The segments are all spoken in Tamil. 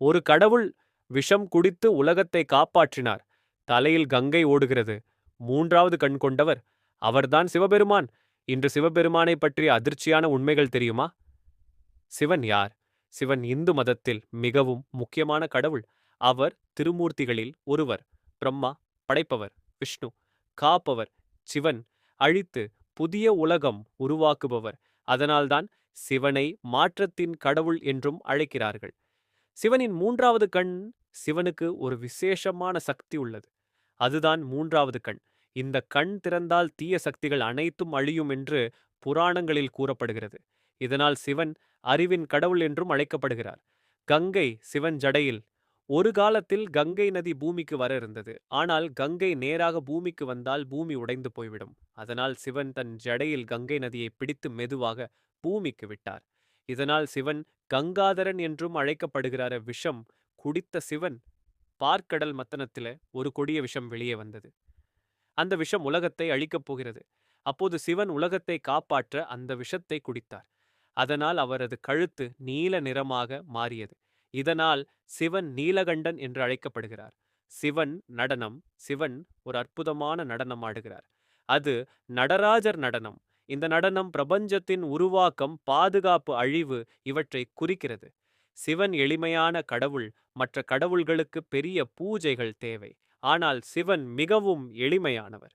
ஒரு கடவுள் விஷம் குடித்து உலகத்தை காப்பாற்றினார். தலையில் கங்கை ஓடுகிறது. மூன்றாவது கண் கொண்டவர் அவர்தான் சிவபெருமான். இன்று சிவபெருமானை பற்றிய அதிர்ச்சியான உண்மைகள் தெரியுமா? சிவன் யார்? சிவன் இந்து மதத்தில் மிகவும் முக்கியமான கடவுள். அவர் திருமூர்த்திகளில் ஒருவர். பிரம்மா படைப்பவர், விஷ்ணு காப்பவர், சிவன் அழித்து புதிய உலகம் உருவாக்குபவர். அதனால்தான் சிவனை மாற்றத்தின் கடவுள் என்றும் அழைக்கிறார்கள். சிவனின் மூன்றாவது கண். சிவனுக்கு ஒரு விசேஷமான சக்தி உள்ளது. அதுதான் மூன்றாவது கண். இந்த கண் திறந்தால் தீய சக்திகள் அனைத்தும் அழியும் என்று புராணங்களில் கூறப்படுகிறது. இதனால் சிவன் அறிவின் கடவுள் என்றும் அழைக்கப்படுகிறார். கங்கை சிவன் ஜடையில். ஒரு காலத்தில் கங்கை நதி பூமிக்கு வர இருந்தது. ஆனால் கங்கை நேராக பூமிக்கு வந்தால் பூமி உடைந்து போய்விடும். அதனால் சிவன் தன் ஜடையில் கங்கை நதியை பிடித்து மெதுவாக பூமிக்கு விட்டார். இதனால் சிவன் கங்காதரன் என்றும் அழைக்கப்படுகிறார். விஷம் குடித்த சிவன் பார்க்கடல் மத்தனத்தில ஒரு கொடிய விஷம் வெளியே வந்தது. அந்த விஷம் உலகத்தை அழிக்கப் போகிறது. அப்போது சிவன் உலகத்தை காப்பாற்ற அந்த விஷத்தை குடித்தார். அதனால் அவரது கழுத்து நீல நிறமாக மாறியது. இதனால் சிவன் நீலகண்டன் என்று அழைக்கப்படுகிறார். சிவன் நடனம். சிவன் ஒரு அற்புதமான நடனம் ஆடுகிறார். அது நடராஜர் நடனம். இந்த நடனம் பிரபஞ்சத்தின் உருவாக்கம், பாதுகாப்பு, அழிவு இவற்றை குறிக்கிறது. சிவன் எளிமையான கடவுள். மற்ற கடவுள்களுக்கு பெரிய பூஜைகள் தேவை. ஆனால் சிவன் மிகவும் எளிமையானவர்.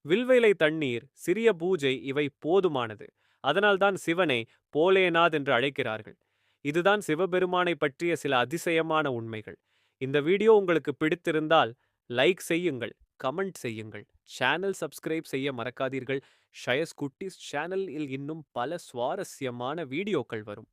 வில்வேலை தண்ணீர், சிறிய பூஜை இவை போதுமானது. அதனால்தான் சிவனை போலேநாத் என்று அழைக்கிறார்கள். இதுதான் சிவபெருமானை பற்றிய சில அதிசயமான உண்மைகள். இந்த வீடியோ உங்களுக்கு பிடித்திருந்தால் லைக் செய்யுங்கள், கமெண்ட் செய்யுங்கள், சேனல் சப்ஸ்கிரைப் செய்ய மறக்காதீர்கள். ஷயஸ் குட்டீஸ் சேனலில் இன்னும் பல சுவாரஸ்யமான வீடியோக்கள் வரும்.